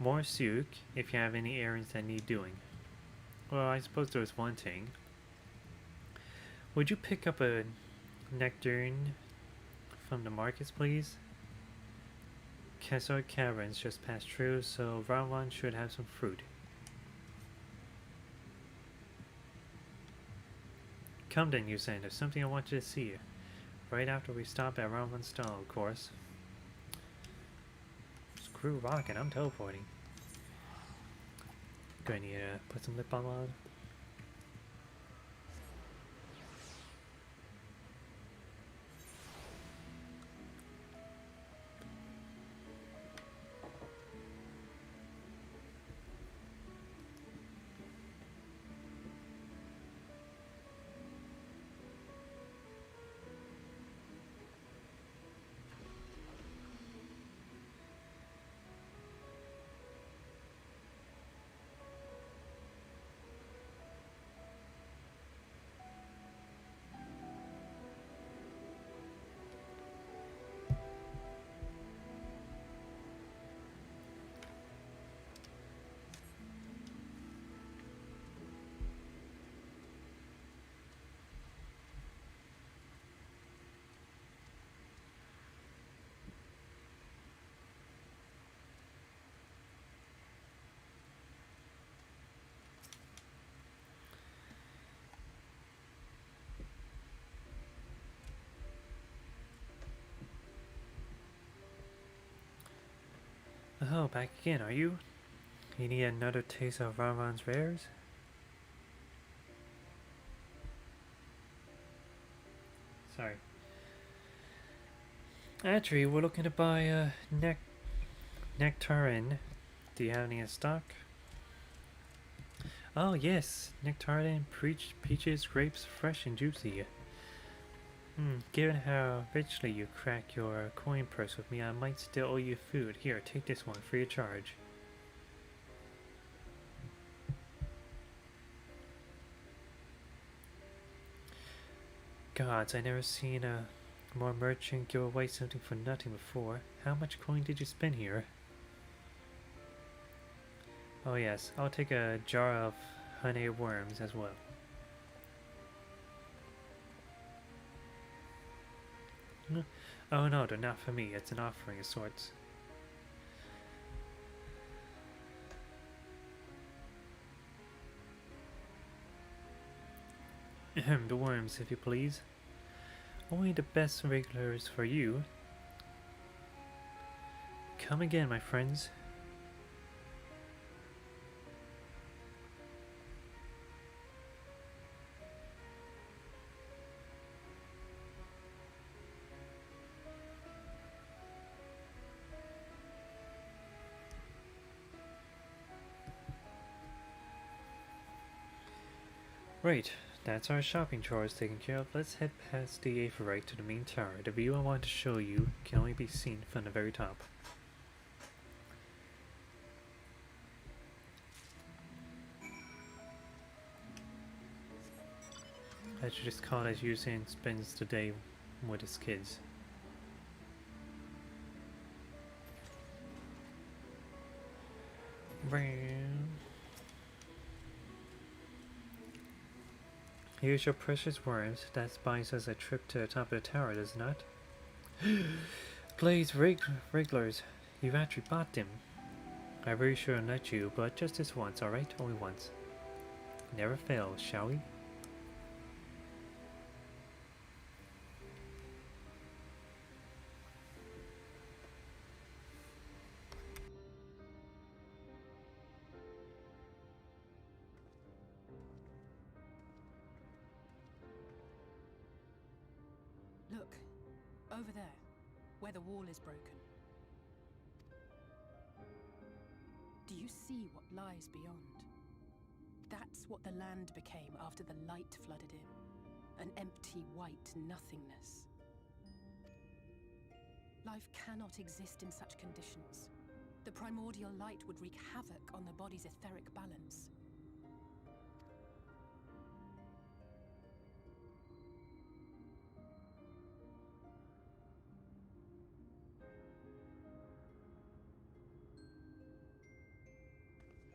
Morsuk if you have any errands that need doing. Well, I suppose there was one thing. Would you pick up a nectarine from the markets, please? Kesar Caverns just passed through, so Rawan should have some fruit. Come then, Usain, there's something I want you to see. Right after we stop at Rawan's stall, of course. Screw Rocket, I'm teleporting. Gonna need to put some lip balm on. Oh, back again, are you? You need another taste of Rawan's rares? Sorry. Actually, we're looking to buy a nectarine. Do you have any in stock? Oh yes, nectarine, peaches, grapes, fresh and juicy. Given how richly you crack your coin purse with me, I might still owe you food. Here, take this one, free of charge. Gods, I never seen a more merchant give away something for nothing before. How much coin did you spend here? Oh yes, I'll take a jar of honey worms as well. Oh no, they're not for me. It's an offering of sorts. The worms, if you please. Only the best regulars for you. Come again, my friends. Right, that's our shopping chores taken care of. Let's head past the Aetheryte to the main tower. The view I want to show you can only be seen from the very top. I should just call it as Usain spends the day with his kids. Here's your precious worms. That buys us a trip to the top of the tower, does it not? Blaze Wrigglers, you've actually bought them. I really shouldn't let you, but just this once, alright? Only once. Never fail, shall we? Look, over there, where the wall is broken. Do you see what lies beyond? That's what the land became after the light flooded in. An empty white nothingness. Life cannot exist in such conditions. The primordial light would wreak havoc on the body's etheric balance.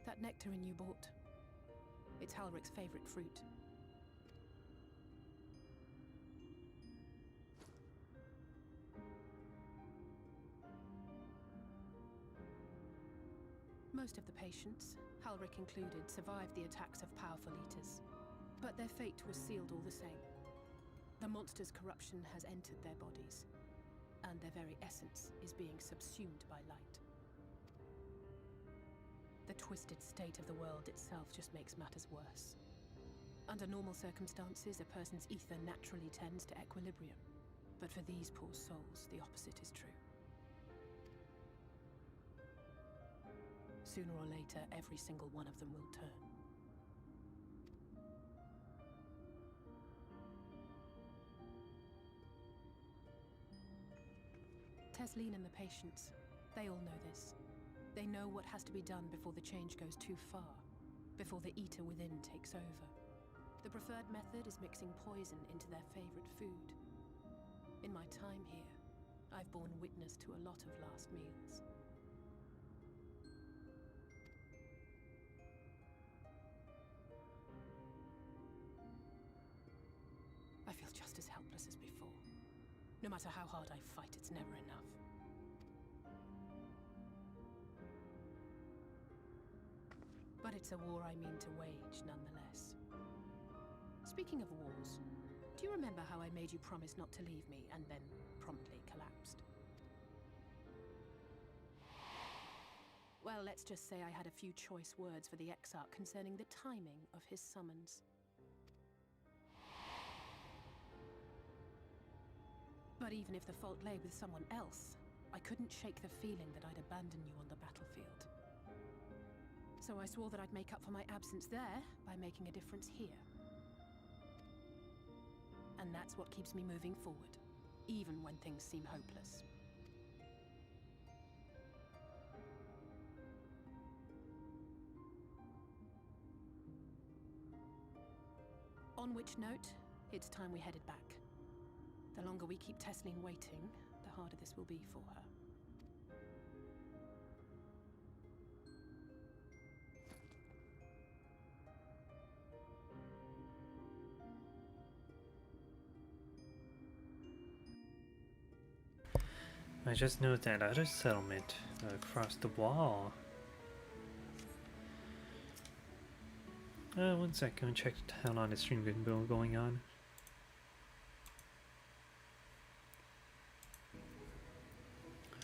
That nectarine you bought. It's Halric's favorite fruit. Most of the patients, Halric included, survived the attacks of powerful eaters. But their fate was sealed all the same. The monster's corruption has entered their bodies, and their very essence is being subsumed by light. The twisted state of the world itself just makes matters worse. Under normal circumstances, a person's ether naturally tends to equilibrium. But for these poor souls, the opposite is true. Sooner or later, every single one of them will turn. Tesleen and the patients, they all know this. They know what has to be done before the change goes too far, before the eater within takes over. The preferred method is mixing poison into their favorite food. In my time here, I've borne witness to a lot of last meals. I feel just as helpless as before. No matter how hard I fight, it's never enough. But it's a war I mean to wage, nonetheless. Speaking of wars, do you remember how I made you promise not to leave me and then promptly collapsed? Well, let's just say I had a few choice words for the Exarch concerning the timing of his summons. But even if the fault lay with someone else, I couldn't shake the feeling that I'd abandon you on the battlefield. So I swore that I'd make up for my absence there by making a difference here. And that's what keeps me moving forward, even when things seem hopeless. On which note, it's time we headed back. The longer we keep Tesleen waiting, the harder this will be for her. I just noticed that other settlement across the wall. One sec, go and check how long the stream has been going on.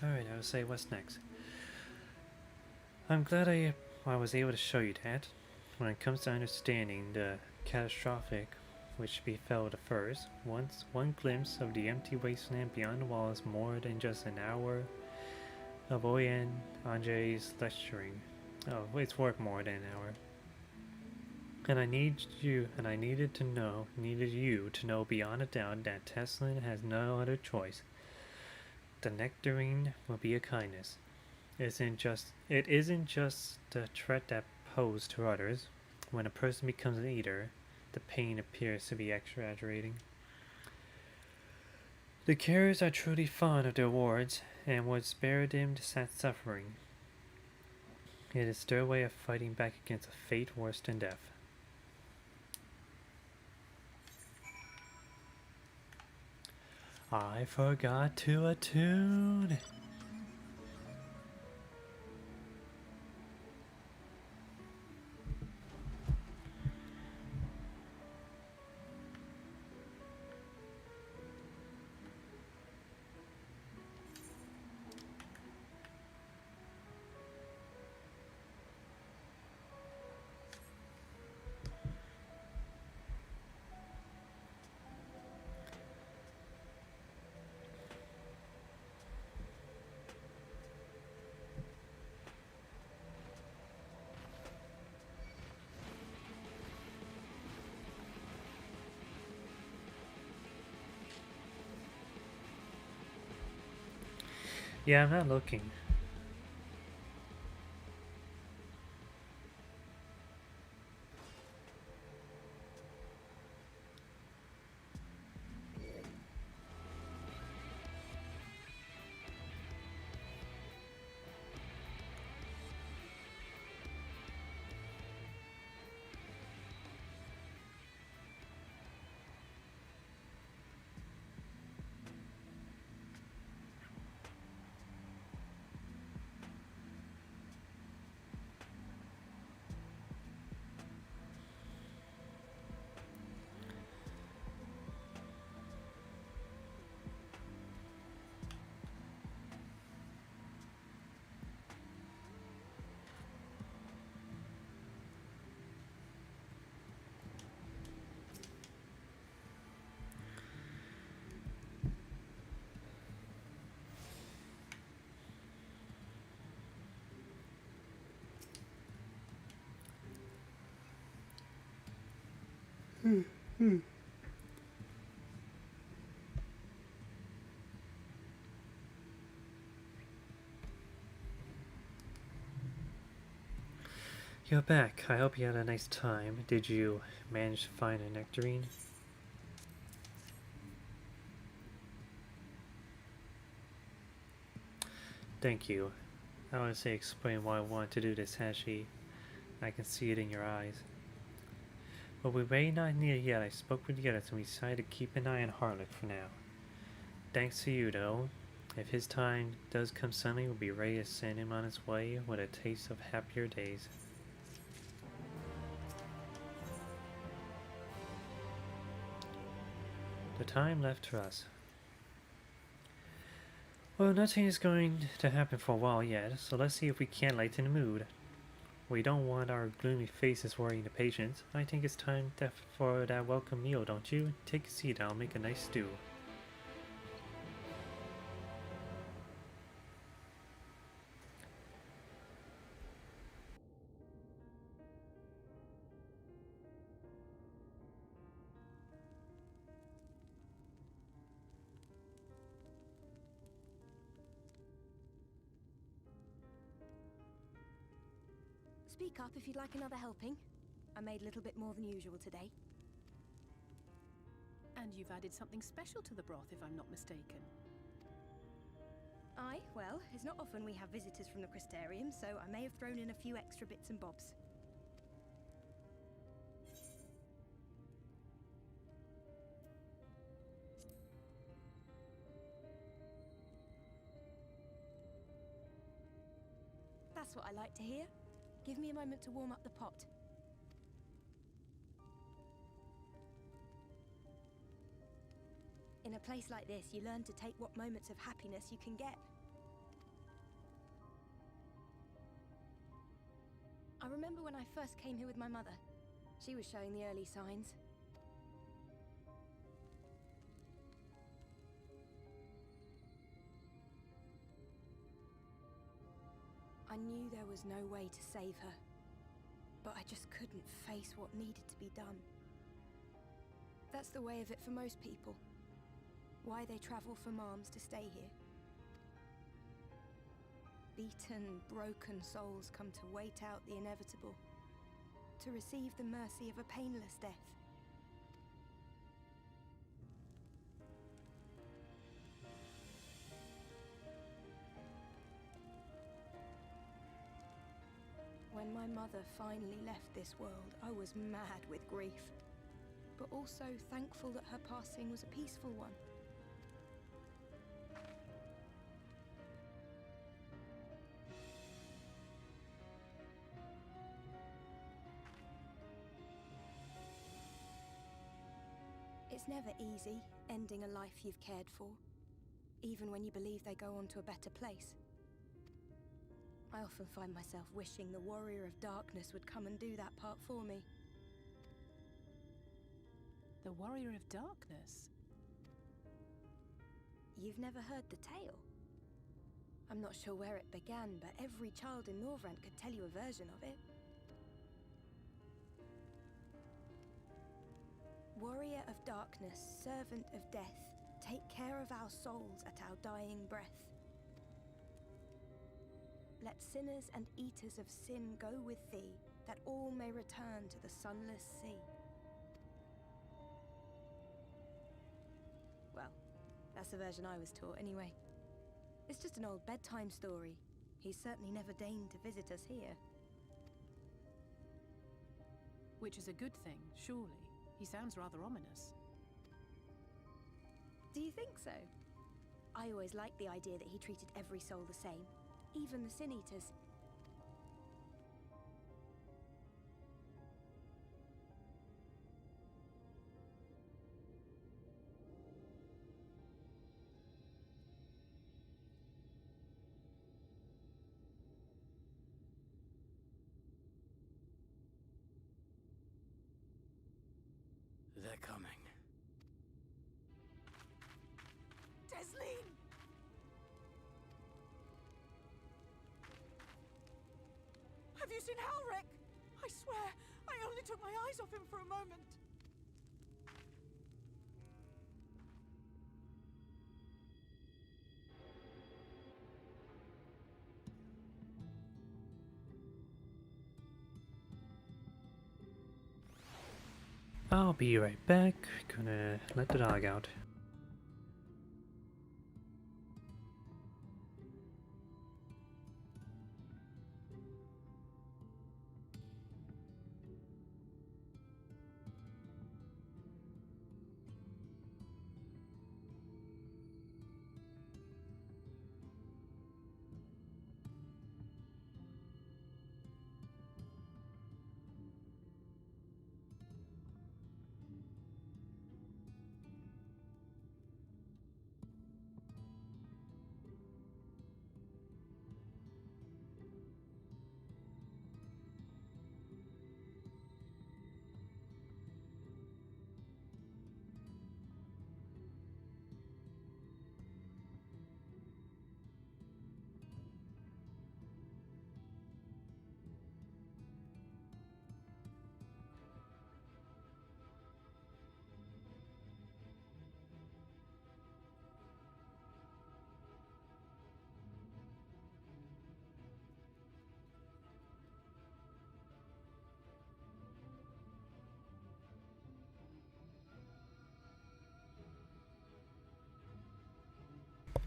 Alright, I will say what's next. I'm glad I was able to show you that. When it comes to understanding the catastrophic which befell the first, once one glimpse of the empty wasteland beyond the wall is more than just an hour of Oyen Andre's lecturing. Oh, it's worth more than an hour. And I needed you to know beyond a doubt that Tesleen has no other choice. The nectarine will be a kindness. It isn't just the threat that posed to others. When a person becomes an eater, the pain appears to be exaggerating. The carriers are truly fond of their wards and would spare them that suffering. It is their way of fighting back against a fate worse than death. I forgot to attune. Yeah, I'm not looking. You're back. I hope you had a nice time. Did you manage to find a nectarine? Thank you. I want to say explain why I wanted to do this, Hashi. I can see it in your eyes. But we may not need it yet. I spoke with the others and we decided to keep an eye on Harlock for now. Thanks to you, though. If his time does come suddenly, we'll be ready to send him on his way with a taste of happier days. The time left to us. Well, nothing is going to happen for a while yet, so let's see if we can't lighten the mood. We don't want our gloomy faces worrying the patients. I think it's time for that welcome meal, don't you? Take a seat, I'll make a nice stew. Speak up if you'd like another helping. I made a little bit more than usual today. And you've added something special to the broth, if I'm not mistaken. Aye, well, it's not often we have visitors from the Crystarium, so I may have thrown in a few extra bits and bobs. That's what I like to hear. Give me a moment to warm up the pot. In a place like this, you learn to take what moments of happiness you can get. I remember when I first came here with my mother. She was showing the early signs. I knew there was no way to save her, but I just couldn't face what needed to be done. That's the way of it for most people. Why they travel from arms to stay here. Beaten, broken souls come to wait out the inevitable, to receive the mercy of a painless death. When my mother finally left this world, I was mad with grief, but also thankful that her passing was a peaceful one. It's never easy, ending a life you've cared for, even when you believe they go on to a better place. I often find myself wishing the Warrior of Darkness would come and do that part for me. The Warrior of Darkness? You've never heard the tale? I'm not sure where it began, but every child in Norvrent could tell you a version of it. Warrior of Darkness, servant of death, take care of our souls at our dying breath. Let sinners and eaters of sin go with thee, that all may return to the sunless sea. Well, that's the version I was taught anyway. It's just an old bedtime story. He's certainly never deigned to visit us here. Which is a good thing, surely. He sounds rather ominous. Do you think so? I always liked the idea that he treated every soul the same, even the Sin Eaters. They're coming. Desleen! Have you seen Halric? I swear, I only took my eyes off him for a moment. I'll be right back. Gonna let the dog out.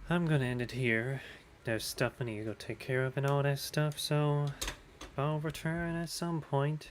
I'm gonna end it here. There's stuff I need to go take care of and all that stuff, so I'll return at some point.